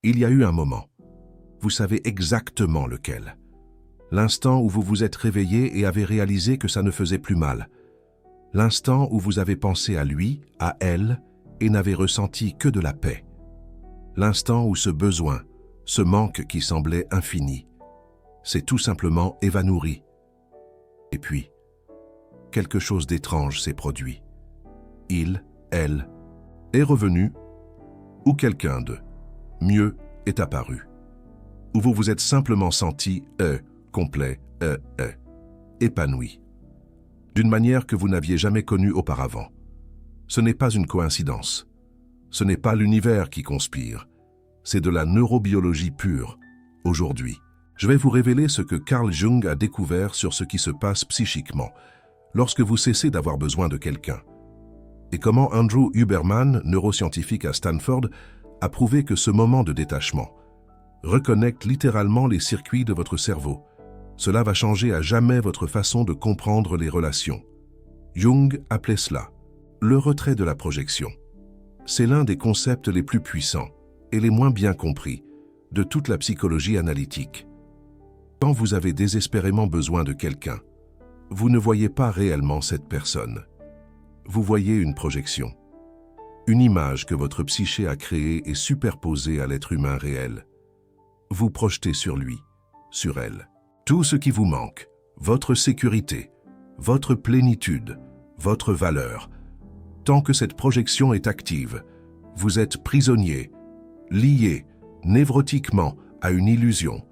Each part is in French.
Il y a eu un moment. Vous savez exactement lequel. L'instant où vous vous êtes réveillé et avez réalisé que ça ne faisait plus mal. L'instant où vous avez pensé à lui, à elle, et n'avez ressenti que de la paix. L'instant où ce besoin, ce manque qui semblait infini, s'est tout simplement évanoui. Et puis, quelque chose d'étrange s'est produit. Il, elle, est revenu, ou quelqu'un de mieux est apparu. Ou vous vous êtes simplement senti complet, épanoui, d'une manière que vous n'aviez jamais connue auparavant. Ce n'est pas une coïncidence. Ce n'est pas l'univers qui conspire. C'est de la neurobiologie pure. Aujourd'hui, je vais vous révéler ce que Carl Jung a découvert sur ce qui se passe psychiquement lorsque vous cessez d'avoir besoin de quelqu'un. Et comment Andrew Huberman, neuroscientifique à Stanford, a prouvé que ce moment de détachement reconnecte littéralement les circuits de votre cerveau. Cela va changer à jamais votre façon de comprendre les relations. Jung appelait cela le retrait de la projection. C'est l'un des concepts les plus puissants et les moins bien compris de toute la psychologie analytique. Quand vous avez désespérément besoin de quelqu'un, vous ne voyez pas réellement cette personne. Vous voyez une projection, une image que votre psyché a créée et superposée à l'être humain réel. Vous projetez sur lui, sur elle. Tout ce qui vous manque, votre sécurité, votre plénitude, votre valeur. Tant que cette projection est active, vous êtes prisonnier, lié, névrotiquement à une illusion.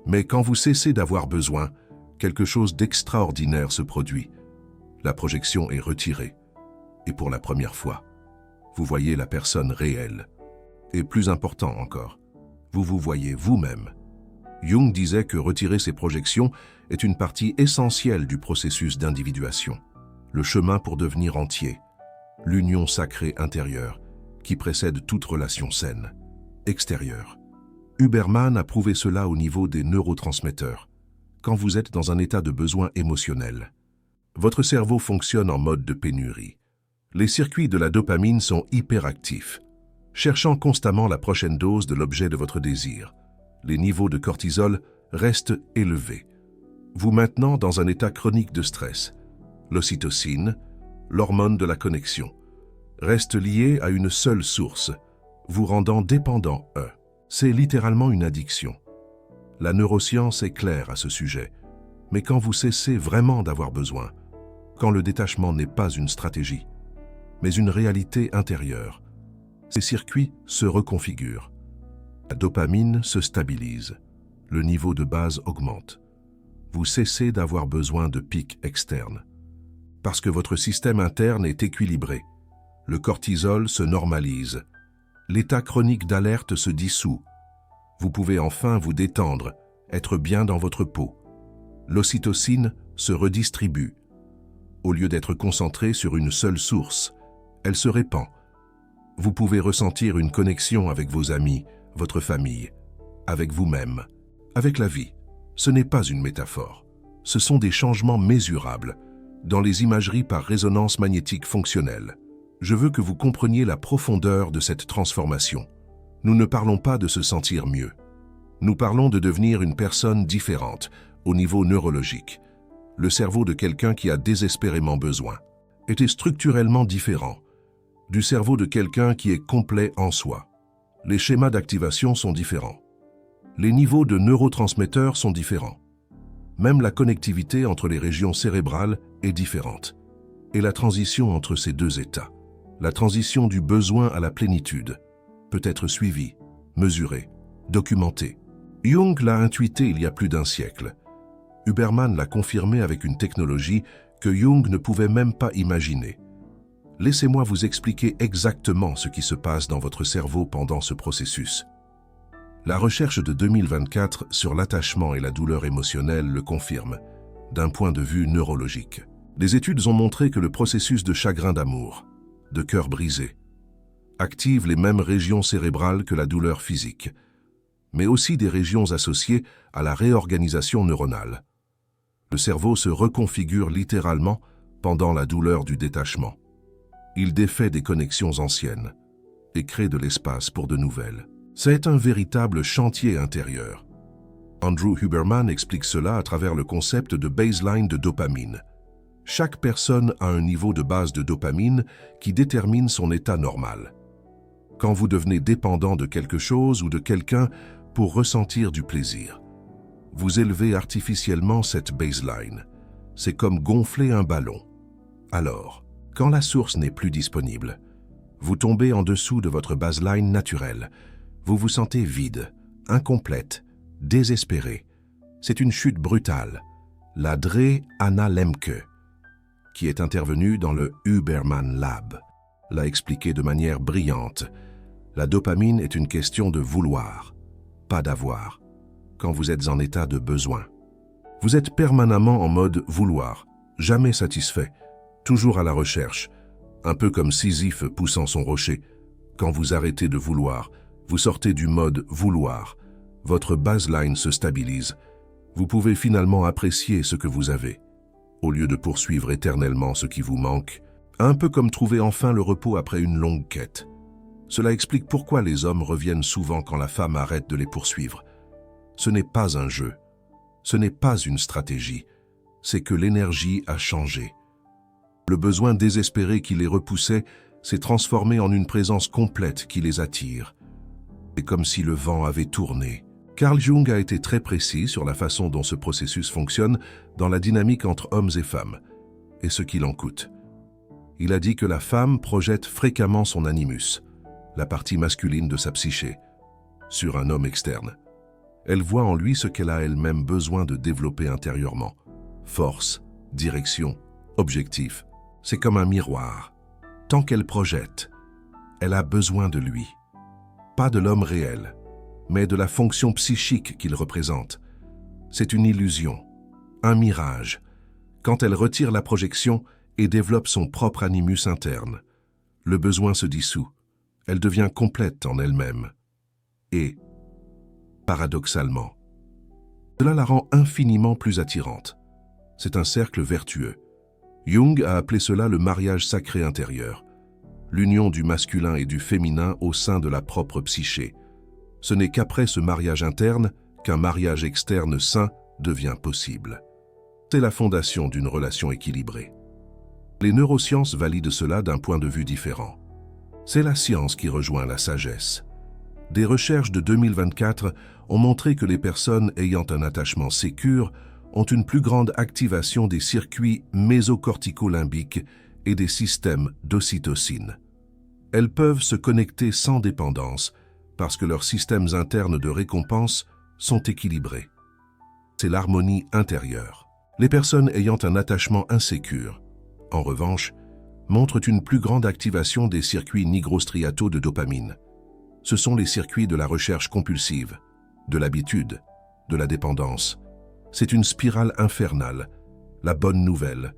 Mais quand vous cessez d'avoir besoin, quelque chose d'extraordinaire se produit. La projection est retirée. Et pour la première fois, vous voyez la personne réelle. Et plus important encore, vous vous voyez vous-même. Jung disait que retirer ces projections est une partie essentielle du processus d'individuation. Le chemin pour devenir entier. L'union sacrée intérieure qui précède toute relation saine. Extérieure. Huberman a prouvé cela au niveau des neurotransmetteurs. Quand vous êtes dans un état de besoin émotionnel, votre cerveau fonctionne en mode de pénurie. Les circuits de la dopamine sont hyperactifs, cherchant constamment la prochaine dose de l'objet de votre désir. Les niveaux de cortisol restent élevés, vous maintenant dans un état chronique de stress. L'ocytocine, l'hormone de la connexion, reste liée à une seule source, vous rendant dépendant. C'est littéralement une addiction. La neuroscience est claire à ce sujet, mais quand vous cessez vraiment d'avoir besoin, quand le détachement n'est pas une stratégie, mais une réalité intérieure, ces circuits se reconfigurent. La dopamine se stabilise, le niveau de base augmente. Vous cessez d'avoir besoin de pics externes. Parce que votre système interne est équilibré, le cortisol se normalise, l'état chronique d'alerte se dissout. Vous pouvez enfin vous détendre, être bien dans votre peau. L'ocytocine se redistribue. Au lieu d'être concentrée sur une seule source, elle se répand. Vous pouvez ressentir une connexion avec vos amis, votre famille, avec vous-même, avec la vie. Ce n'est pas une métaphore. Ce sont des changements mesurables dans les imageries par résonance magnétique fonctionnelle. Je veux que vous compreniez la profondeur de cette transformation. Nous ne parlons pas de se sentir mieux. Nous parlons de devenir une personne différente au niveau neurologique. Le cerveau de quelqu'un qui a désespérément besoin était structurellement différent du cerveau de quelqu'un qui est complet en soi. Les schémas d'activation sont différents. Les niveaux de neurotransmetteurs sont différents. Même la connectivité entre les régions cérébrales est différente. Et la transition entre ces deux états, la transition du besoin à la plénitude, peut être suivie, mesurée, documentée. Jung l'a intuité il y a plus d'un siècle. Huberman l'a confirmé avec une technologie que Jung ne pouvait même pas imaginer. Laissez-moi vous expliquer exactement ce qui se passe dans votre cerveau pendant ce processus. La recherche de 2024 sur l'attachement et la douleur émotionnelle le confirme, d'un point de vue neurologique. Les études ont montré que le processus de chagrin d'amour, de cœur brisé, active les mêmes régions cérébrales que la douleur physique, mais aussi des régions associées à la réorganisation neuronale. Le cerveau se reconfigure littéralement pendant la douleur du détachement. Il défait des connexions anciennes et crée de l'espace pour de nouvelles. C'est un véritable chantier intérieur. Andrew Huberman explique cela à travers le concept de baseline de dopamine. Chaque personne a un niveau de base de dopamine qui détermine son état normal. Quand vous devenez dépendant de quelque chose ou de quelqu'un pour ressentir du plaisir, vous élevez artificiellement cette baseline. C'est comme gonfler un ballon. Alors, quand la source n'est plus disponible, vous tombez en dessous de votre baseline naturelle. Vous vous sentez vide, incomplète, désespéré. C'est une chute brutale. La Dre Anna Lemke, qui est intervenue dans le Huberman Lab, l'a expliqué de manière brillante. La dopamine est une question de vouloir, pas d'avoir, quand vous êtes en état de besoin. Vous êtes permanemment en mode vouloir, jamais satisfait, toujours à la recherche, un peu comme Sisyphe poussant son rocher. Quand vous arrêtez de vouloir, vous sortez du mode vouloir, votre baseline se stabilise. Vous pouvez finalement apprécier ce que vous avez, au lieu de poursuivre éternellement ce qui vous manque, un peu comme trouver enfin le repos après une longue quête. Cela explique pourquoi les hommes reviennent souvent quand la femme arrête de les poursuivre. Ce n'est pas un jeu, ce n'est pas une stratégie, c'est que l'énergie a changé. Le besoin désespéré qui les repoussait s'est transformé en une présence complète qui les attire. C'est comme si le vent avait tourné. Carl Jung a été très précis sur la façon dont ce processus fonctionne dans la dynamique entre hommes et femmes, et ce qu'il en coûte. Il a dit que la femme projette fréquemment son animus, la partie masculine de sa psyché, sur un homme externe. Elle voit en lui ce qu'elle a elle-même besoin de développer intérieurement. Force, direction, objectif. C'est comme un miroir. Tant qu'elle projette, elle a besoin de lui. Pas de l'homme réel, mais de la fonction psychique qu'il représente. C'est une illusion, un mirage. Quand elle retire la projection et développe son propre animus interne, le besoin se dissout. Elle devient complète en elle-même. Et, paradoxalement, cela la rend infiniment plus attirante. C'est un cercle vertueux. Jung a appelé cela le mariage sacré intérieur, l'union du masculin et du féminin au sein de la propre psyché. Ce n'est qu'après ce mariage interne qu'un mariage externe sain devient possible. C'est la fondation d'une relation équilibrée. Les neurosciences valident cela d'un point de vue différent. C'est la science qui rejoint la sagesse. Des recherches de 2024 ont montré que les personnes ayant un attachement sécure ont une plus grande activation des circuits mésocortico-limbiques et des systèmes d'ocytocine. Elles peuvent se connecter sans dépendance parce que leurs systèmes internes de récompense sont équilibrés. C'est l'harmonie intérieure. Les personnes ayant un attachement insécure, en revanche, montrent une plus grande activation des circuits nigrostriataux de dopamine. Ce sont les circuits de la recherche compulsive, de l'habitude, de la dépendance. C'est une spirale infernale. La bonne nouvelle,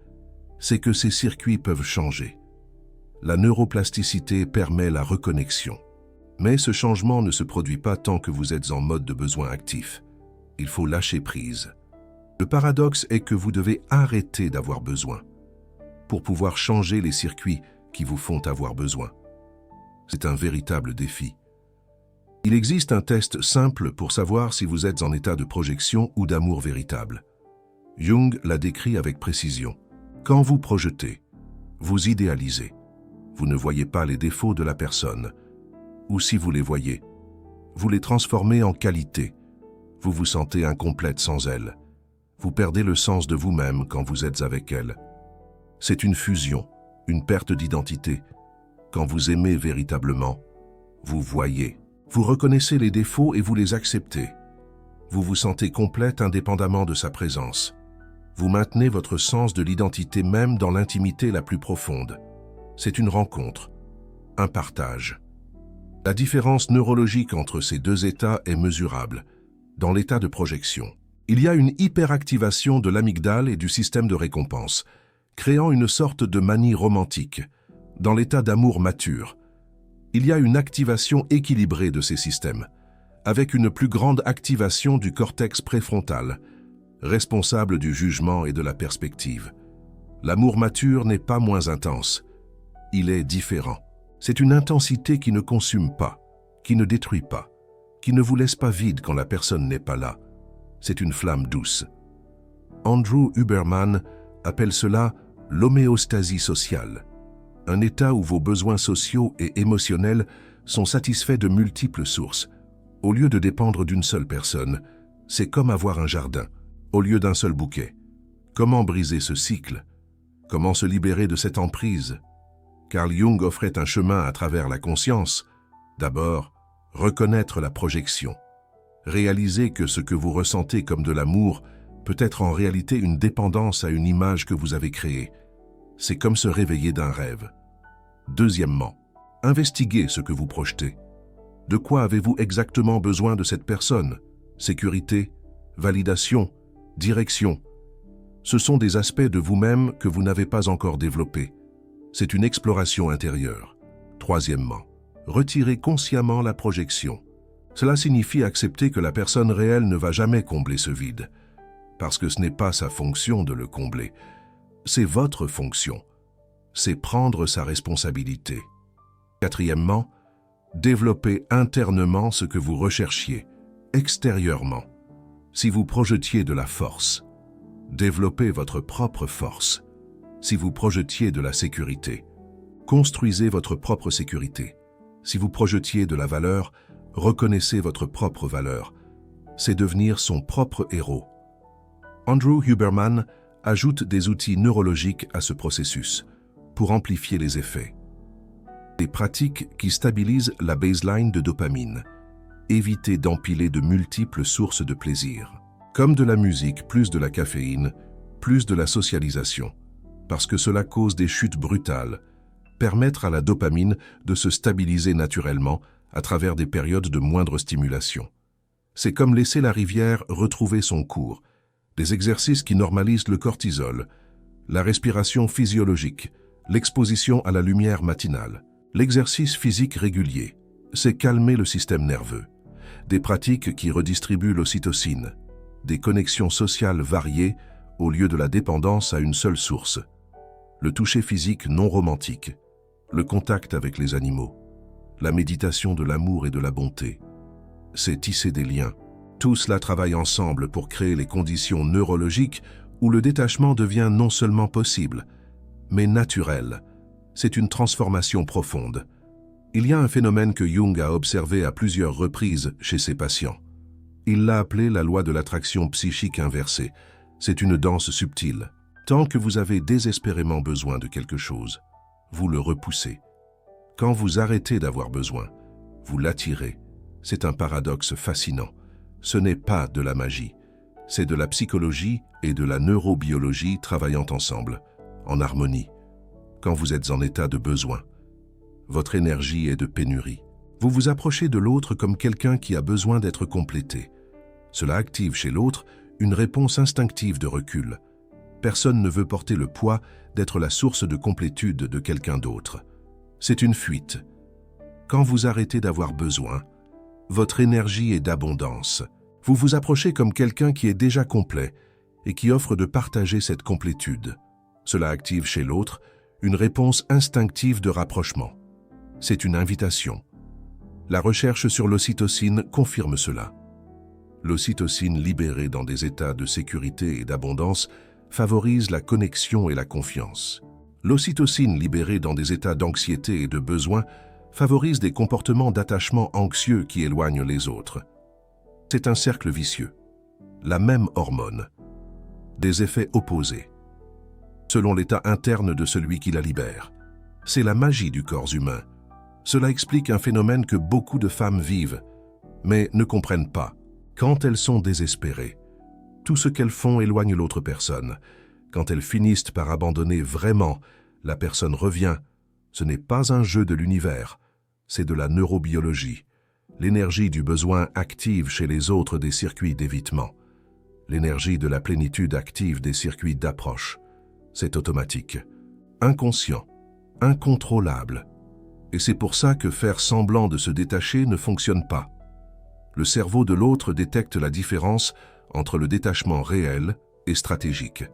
c'est que ces circuits peuvent changer. La neuroplasticité permet la reconnexion. Mais ce changement ne se produit pas tant que vous êtes en mode de besoin actif. Il faut lâcher prise. Le paradoxe est que vous devez arrêter d'avoir besoin pour pouvoir changer les circuits qui vous font avoir besoin. C'est un véritable défi. Il existe un test simple pour savoir si vous êtes en état de projection ou d'amour véritable. Jung l'a décrit avec précision. Quand vous projetez, vous idéalisez. Vous ne voyez pas les défauts de la personne. Ou si vous les voyez, vous les transformez en qualité. Vous vous sentez incomplète sans elle. Vous perdez le sens de vous-même quand vous êtes avec elle. C'est une fusion, une perte d'identité. Quand vous aimez véritablement, vous voyez. Vous reconnaissez les défauts et vous les acceptez. Vous vous sentez complète indépendamment de sa présence. Vous maintenez votre sens de l'identité même dans l'intimité la plus profonde. C'est une rencontre, un partage. La différence neurologique entre ces deux états est mesurable. Dans l'état de projection, il y a une hyperactivation de l'amygdale et du système de récompense, créant une sorte de manie romantique. Dans l'état d'amour mature, il y a une activation équilibrée de ces systèmes, avec une plus grande activation du cortex préfrontal, responsable du jugement et de la perspective. L'amour mature n'est pas moins intense, il est différent. C'est une intensité qui ne consume pas, qui ne détruit pas. qui ne vous laisse pas vide quand la personne n'est pas là. C'est une flamme douce. Andrew Huberman appelle cela l'homéostasie sociale, un état où vos besoins sociaux et émotionnels sont satisfaits de multiples sources. Au lieu de dépendre d'une seule personne, c'est comme avoir un jardin, au lieu d'un seul bouquet. Comment briser ce cycle? Comment se libérer de cette emprise? Carl Jung offrait un chemin à travers la conscience. D'abord, reconnaître la projection. Réaliser que ce que vous ressentez comme de l'amour peut être en réalité une dépendance à une image que vous avez créée. C'est comme se réveiller d'un rêve. Deuxièmement, investiguez ce que vous projetez. De quoi avez-vous exactement besoin de cette personne? Sécurité, validation, direction. Ce sont des aspects de vous-même que vous n'avez pas encore développés. C'est une exploration intérieure. Troisièmement, retirez consciemment la projection. Cela signifie accepter que la personne réelle ne va jamais combler ce vide, parce que ce n'est pas sa fonction de le combler. C'est votre fonction. C'est prendre sa responsabilité. Quatrièmement, développez internement ce que vous recherchiez, extérieurement. Si vous projetiez de la force, développez votre propre force. Si vous projetiez de la sécurité, construisez votre propre sécurité. Si vous projetiez de la valeur, reconnaissez votre propre valeur. C'est devenir son propre héros. Andrew Huberman ajoute des outils neurologiques à ce processus pour amplifier les effets. Des pratiques qui stabilisent la baseline de dopamine. Évitez d'empiler de multiples sources de plaisir. Comme de la musique, plus de la caféine, plus de la socialisation, parce que cela cause des chutes brutales. Permettre à la dopamine de se stabiliser naturellement à travers des périodes de moindre stimulation. C'est comme laisser la rivière retrouver son cours. Des exercices qui normalisent le cortisol, la respiration physiologique, l'exposition à la lumière matinale. L'exercice physique régulier, c'est calmer le système nerveux. Des pratiques qui redistribuent l'ocytocine. Des connexions sociales variées au lieu de la dépendance à une seule source. Le toucher physique non romantique. Le contact avec les animaux. La méditation de l'amour et de la bonté. C'est tisser des liens. Tout cela travaille ensemble pour créer les conditions neurologiques où le détachement devient non seulement possible, mais naturel. C'est une transformation profonde. Il y a un phénomène que Jung a observé à plusieurs reprises chez ses patients. Il l'a appelé la loi de l'attraction psychique inversée. C'est une danse subtile. Tant que vous avez désespérément besoin de quelque chose, vous le repoussez. Quand vous arrêtez d'avoir besoin, vous l'attirez. C'est un paradoxe fascinant. Ce n'est pas de la magie, c'est de la psychologie et de la neurobiologie travaillant ensemble, en harmonie. Quand vous êtes en état de besoin, votre énergie est de pénurie. Vous vous approchez de l'autre comme quelqu'un qui a besoin d'être complété. Cela active chez l'autre une réponse instinctive de recul. Personne ne veut porter le poids d'être la source de complétude de quelqu'un d'autre. C'est une fuite. Quand vous arrêtez d'avoir besoin, votre énergie est d'abondance. Vous vous approchez comme quelqu'un qui est déjà complet et qui offre de partager cette complétude. Cela active chez l'autre une réponse instinctive de rapprochement. C'est une invitation. La recherche sur l'ocytocine confirme cela. L'ocytocine libérée dans des états de sécurité et d'abondance favorise la connexion et la confiance. L'ocytocine libérée dans des états d'anxiété et de besoin favorise des comportements d'attachement anxieux qui éloignent les autres. C'est un cercle vicieux. La même hormone. Des effets opposés. Selon l'état interne de celui qui la libère. C'est la magie du corps humain. Cela explique un phénomène que beaucoup de femmes vivent, mais ne comprennent pas. Quand elles sont désespérées, tout ce qu'elles font éloigne l'autre personne. Quand elles finissent par abandonner vraiment, la personne revient. Ce n'est pas un jeu de l'univers, c'est de la neurobiologie. L'énergie du besoin active chez les autres des circuits d'évitement. L'énergie de la plénitude active des circuits d'approche. C'est automatique, inconscient, incontrôlable. Et c'est pour ça que faire semblant de se détacher ne fonctionne pas. Le cerveau de l'autre détecte la différence entre le détachement réel et stratégique.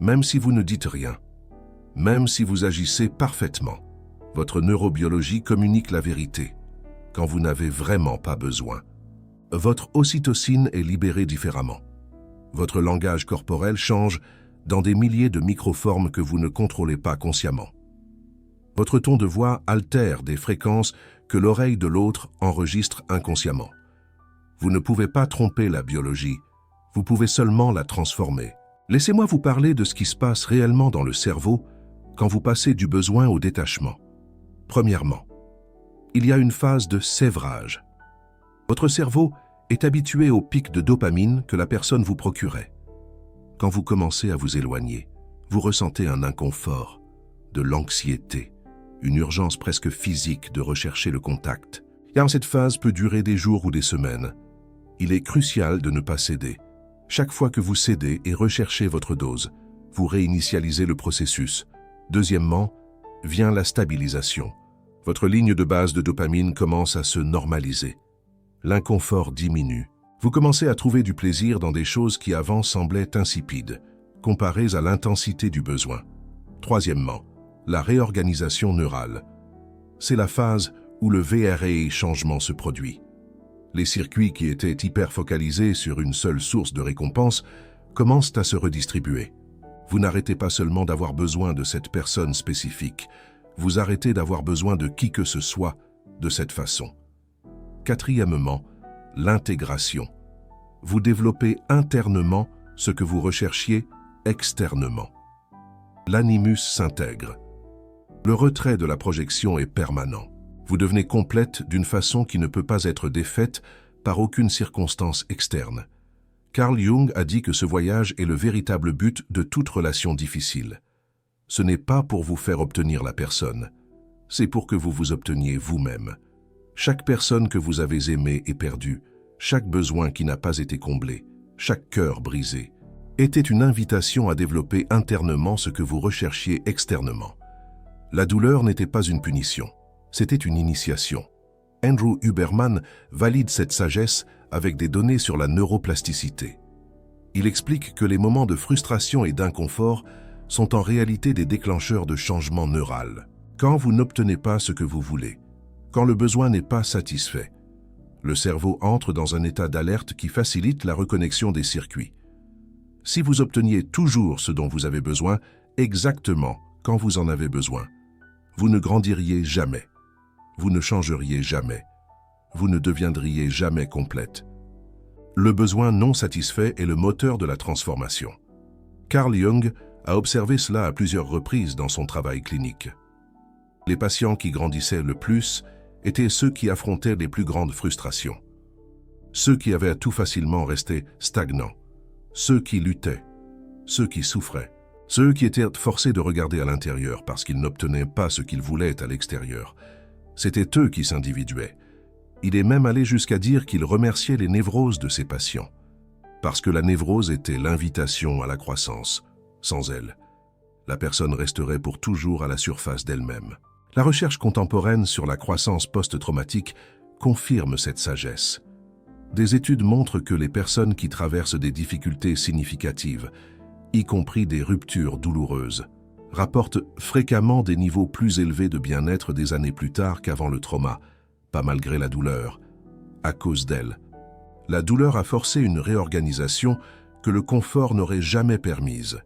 Même si vous ne dites rien, même si vous agissez parfaitement, votre neurobiologie communique la vérité, quand vous n'avez vraiment pas besoin. Votre ocytocine est libérée différemment. Votre langage corporel change dans des milliers de microformes que vous ne contrôlez pas consciemment. Votre ton de voix altère des fréquences que l'oreille de l'autre enregistre inconsciemment. Vous ne pouvez pas tromper la biologie, vous pouvez seulement la transformer. Laissez-moi vous parler de ce qui se passe réellement dans le cerveau quand vous passez du besoin au détachement. Premièrement, il y a une phase de sévrage. Votre cerveau est habitué au pic de dopamine que la personne vous procurait. Quand vous commencez à vous éloigner, vous ressentez un inconfort, de l'anxiété, une urgence presque physique de rechercher le contact. Car cette phase peut durer des jours ou des semaines. Il est crucial de ne pas céder. Chaque fois que vous cédez et recherchez votre dose, vous réinitialisez le processus. Deuxièmement, vient la stabilisation. Votre ligne de base de dopamine commence à se normaliser. L'inconfort diminue. Vous commencez à trouver du plaisir dans des choses qui avant semblaient insipides, comparées à l'intensité du besoin. Troisièmement, la réorganisation neurale. C'est la phase où le VRE changement se produit. Les circuits qui étaient hyper focalisés sur une seule source de récompense commencent à se redistribuer. Vous n'arrêtez pas seulement d'avoir besoin de cette personne spécifique, vous arrêtez d'avoir besoin de qui que ce soit de cette façon. Quatrièmement, l'intégration. Vous développez internement ce que vous recherchiez externement. L'animus s'intègre. Le retrait de la projection est permanent. Vous devenez complète d'une façon qui ne peut pas être défaite par aucune circonstance externe. Carl Jung a dit que ce voyage est le véritable but de toute relation difficile. Ce n'est pas pour vous faire obtenir la personne, c'est pour que vous vous obteniez vous-même. Chaque personne que vous avez aimée et perdue, chaque besoin qui n'a pas été comblé, chaque cœur brisé, était une invitation à développer internement ce que vous recherchiez externement. La douleur n'était pas une punition, c'était une initiation. Andrew Huberman valide cette sagesse avec des données sur la neuroplasticité. Il explique que les moments de frustration et d'inconfort sont en réalité des déclencheurs de changement neural. Quand vous n'obtenez pas ce que vous voulez, quand le besoin n'est pas satisfait, le cerveau entre dans un état d'alerte qui facilite la reconnexion des circuits. Si vous obteniez toujours ce dont vous avez besoin, exactement quand vous en avez besoin, vous ne grandiriez jamais, vous ne changeriez jamais, vous ne deviendriez jamais complète. Le besoin non satisfait est le moteur de la transformation. Carl Jung a observé cela à plusieurs reprises dans son travail clinique. Les patients qui grandissaient le plus étaient ceux qui affrontaient les plus grandes frustrations. Ceux qui avaient à tout facilement rester stagnants. Ceux qui luttaient. Ceux qui souffraient. Ceux qui étaient forcés de regarder à l'intérieur parce qu'ils n'obtenaient pas ce qu'ils voulaient à l'extérieur. C'étaient eux qui s'individuaient. Il est même allé jusqu'à dire qu'il remerciait les névroses de ses patients, parce que la névrose était l'invitation à la croissance. Sans elle, la personne resterait pour toujours à la surface d'elle-même. La recherche contemporaine sur la croissance post-traumatique confirme cette sagesse. Des études montrent que les personnes qui traversent des difficultés significatives, y compris des ruptures douloureuses, rapportent fréquemment des niveaux plus élevés de bien-être des années plus tard qu'avant le trauma, pas malgré la douleur, à cause d'elle. La douleur a forcé une réorganisation que le confort n'aurait jamais permise.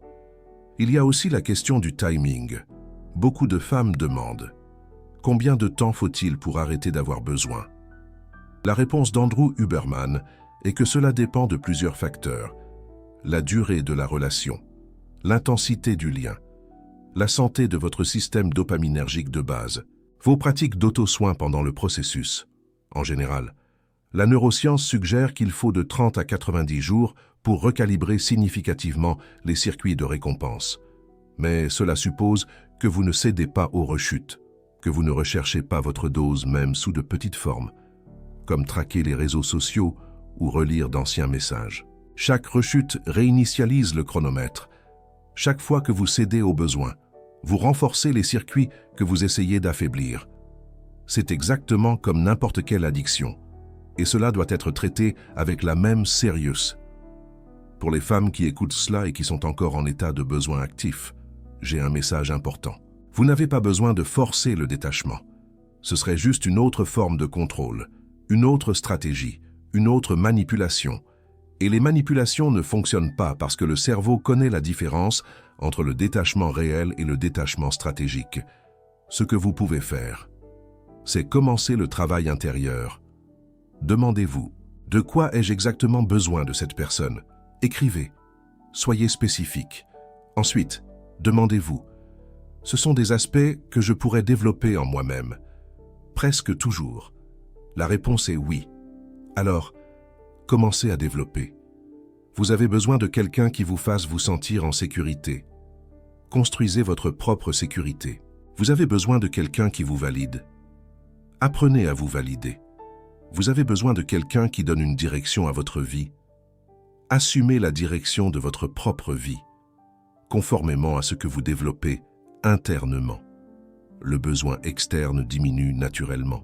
Il y a aussi la question du timing. Beaucoup de femmes demandent « Combien de temps faut-il pour arrêter d'avoir besoin ?» La réponse d'Andrew Huberman est que cela dépend de plusieurs facteurs. La durée de la relation, l'intensité du lien, la santé de votre système dopaminergique de base, vos pratiques d'auto-soin pendant le processus. En général, la neuroscience suggère qu'il faut de 30 à 90 jours pour recalibrer significativement les circuits de récompense. Mais cela suppose que vous ne cédez pas aux rechutes, que vous ne recherchez pas votre dose même sous de petites formes, comme traquer les réseaux sociaux ou relire d'anciens messages. Chaque rechute réinitialise le chronomètre. Chaque fois que vous cédez aux besoins, vous renforcez les circuits que vous essayez d'affaiblir. C'est exactement comme n'importe quelle addiction, et cela doit être traité avec la même sérieux. Pour les femmes qui écoutent cela et qui sont encore en état de besoin actif, j'ai un message important. Vous n'avez pas besoin de forcer le détachement. Ce serait juste une autre forme de contrôle, une autre stratégie, une autre manipulation. Et les manipulations ne fonctionnent pas parce que le cerveau connaît la différence entre le détachement réel et le détachement stratégique. Ce que vous pouvez faire, c'est commencer le travail intérieur. Demandez-vous, de quoi ai-je exactement besoin de cette personne? Écrivez. Soyez spécifique. Ensuite, demandez-vous, ce sont des aspects que je pourrais développer en moi-même. Presque toujours. La réponse est oui. Alors, commencez à développer. Vous avez besoin de quelqu'un qui vous fasse vous sentir en sécurité. Construisez votre propre sécurité. Vous avez besoin de quelqu'un qui vous valide. Apprenez à vous valider. Vous avez besoin de quelqu'un qui donne une direction à votre vie. Assumez la direction de votre propre vie, conformément à ce que vous développez internement. Le besoin externe diminue naturellement,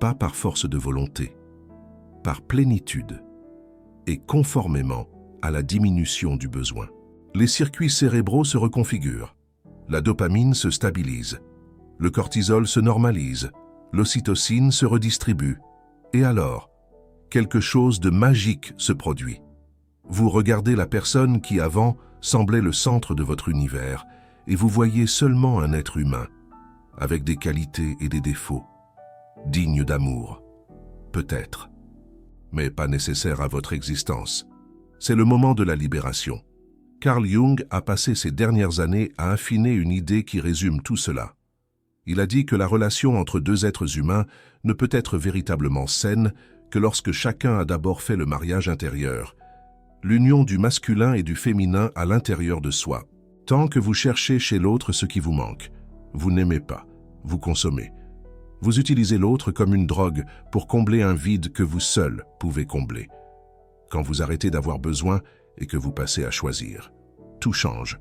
pas par force de volonté, par plénitude et conformément à la diminution du besoin. Les circuits cérébraux se reconfigurent, la dopamine se stabilise, le cortisol se normalise, l'ocytocine se redistribue, et alors, quelque chose de magique se produit. Vous regardez la personne qui avant semblait le centre de votre univers et vous voyez seulement un être humain, avec des qualités et des défauts, digne d'amour, peut-être, mais pas nécessaire à votre existence. C'est le moment de la libération. Carl Jung a passé ces dernières années à affiner une idée qui résume tout cela. Il a dit que la relation entre deux êtres humains ne peut être véritablement saine que lorsque chacun a d'abord fait le mariage intérieur, l'union du masculin et du féminin à l'intérieur de soi. Tant que vous cherchez chez l'autre ce qui vous manque, vous n'aimez pas, vous consommez. Vous utilisez l'autre comme une drogue pour combler un vide que vous seul pouvez combler. Quand vous arrêtez d'avoir besoin et que vous passez à choisir, tout change.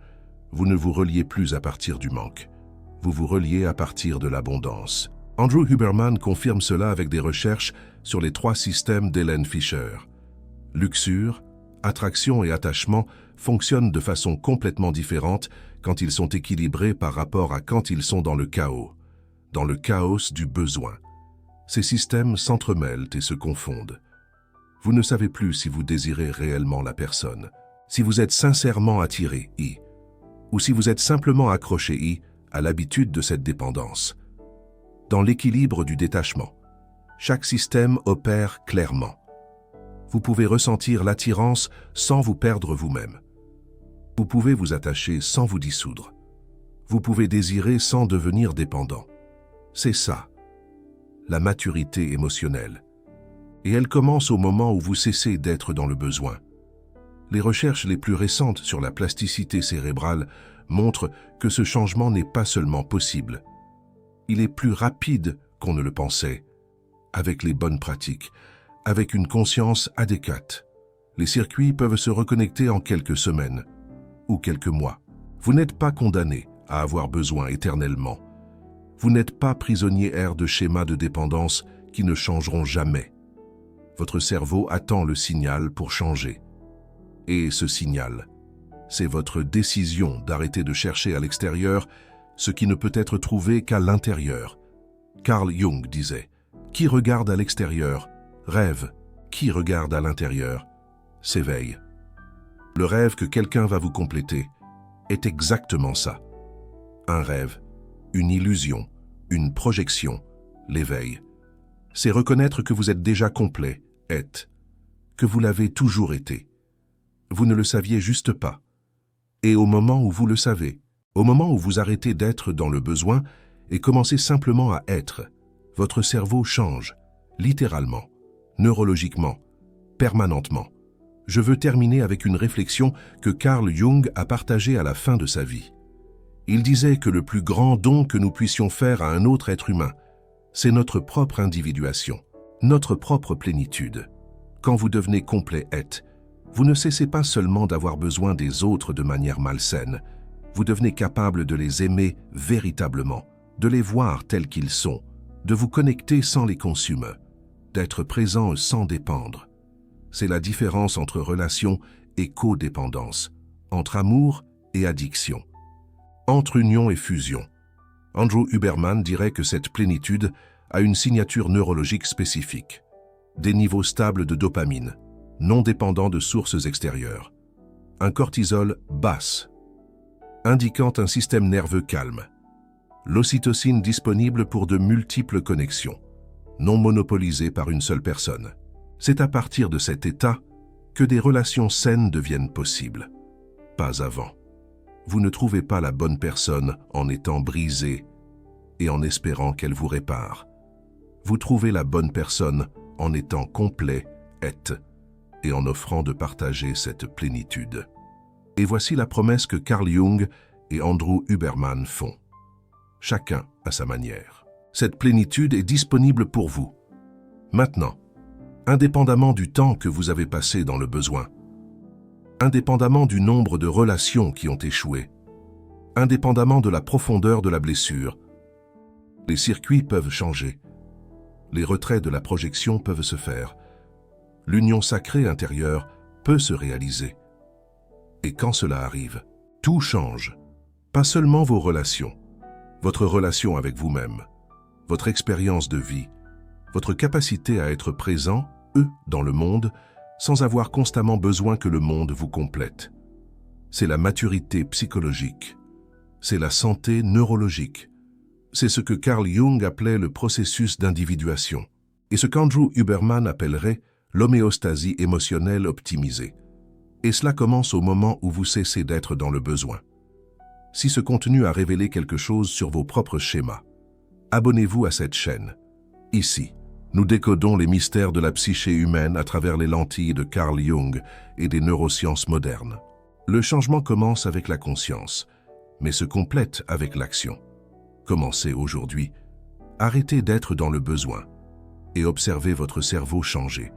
Vous ne vous reliez plus à partir du manque. Vous vous reliez à partir de l'abondance. Andrew Huberman confirme cela avec des recherches sur les 3 systèmes d'Hélène Fisher. Luxure, attraction et attachement fonctionnent de façon complètement différente quand ils sont équilibrés par rapport à quand ils sont dans le chaos du besoin. Ces systèmes s'entremêlent et se confondent. Vous ne savez plus si vous désirez réellement la personne, si vous êtes sincèrement attiré ou si vous êtes simplement accroché à l'habitude de cette dépendance. Dans l'équilibre du détachement, chaque système opère clairement. Vous pouvez ressentir l'attirance sans vous perdre vous-même. Vous pouvez vous attacher sans vous dissoudre. Vous pouvez désirer sans devenir dépendant. C'est ça, la maturité émotionnelle. Et elle commence au moment où vous cessez d'être dans le besoin. Les recherches les plus récentes sur la plasticité cérébrale montrent que ce changement n'est pas seulement possible. Il est plus rapide qu'on ne le pensait, avec les bonnes pratiques, avec une conscience adéquate. Les circuits peuvent se reconnecter en quelques semaines ou quelques mois. Vous n'êtes pas condamné à avoir besoin éternellement. Vous n'êtes pas prisonnier de schémas de dépendance qui ne changeront jamais. Votre cerveau attend le signal pour changer. Et ce signal, c'est votre décision d'arrêter de chercher à l'extérieur ce qui ne peut être trouvé qu'à l'intérieur. Carl Jung disait, « Qui regarde à l'extérieur rêve, qui regarde à l'intérieur s'éveille. » Le rêve que quelqu'un va vous compléter est exactement ça. Un rêve, une illusion, une projection, l'éveil. C'est reconnaître que vous êtes déjà complet, que vous l'avez toujours été. Vous ne le saviez juste pas. Et au moment où vous le savez, au moment où vous arrêtez d'être dans le besoin et commencez simplement à être, votre cerveau change, littéralement, neurologiquement, permanentement. Je veux terminer avec une réflexion que Carl Jung a partagée à la fin de sa vie. Il disait que le plus grand don que nous puissions faire à un autre être humain, c'est notre propre individuation, notre propre plénitude. Quand vous devenez complet vous ne cessez pas seulement d'avoir besoin des autres de manière malsaine, vous devenez capable de les aimer véritablement, de les voir tels qu'ils sont, de vous connecter sans les consumer, d'être présent sans dépendre. C'est la différence entre relation et codépendance, entre amour et addiction, entre union et fusion. Andrew Huberman dirait que cette plénitude a une signature neurologique spécifique. des niveaux stables de dopamine, non dépendants de sources extérieures, un cortisol basse, indiquant un système nerveux calme, l'ocytocine disponible pour de multiples connexions, non monopolisées par une seule personne. C'est à partir de cet état que des relations saines deviennent possibles. Pas avant. Vous ne trouvez pas la bonne personne en étant brisé et en espérant qu'elle vous répare. Vous trouvez la bonne personne en étant complet, et en offrant de partager cette plénitude. Et voici la promesse que Carl Jung et Andrew Huberman font. Chacun à sa manière. Cette plénitude est disponible pour vous. Maintenant, indépendamment du temps que vous avez passé dans le besoin, indépendamment du nombre de relations qui ont échoué, indépendamment de la profondeur de la blessure, les circuits peuvent changer, les retraits de la projection peuvent se faire, l'union sacrée intérieure peut se réaliser. Et quand cela arrive, tout change. Pas seulement vos relations, votre relation avec vous-même, votre expérience de vie, votre capacité à être présent, dans le monde, sans avoir constamment besoin que le monde vous complète. C'est la maturité psychologique. C'est la santé neurologique. C'est ce que Carl Jung appelait le processus d'individuation et ce qu'Andrew Huberman appellerait l'homéostasie émotionnelle optimisée. Et cela commence au moment où vous cessez d'être dans le besoin. Si ce contenu a révélé quelque chose sur vos propres schémas, abonnez-vous à cette chaîne. Ici, nous décodons les mystères de la psyché humaine à travers les lentilles de Carl Jung et des neurosciences modernes. Le changement commence avec la conscience, mais se complète avec l'action. Commencez aujourd'hui. Arrêtez d'être dans le besoin et observez votre cerveau changer.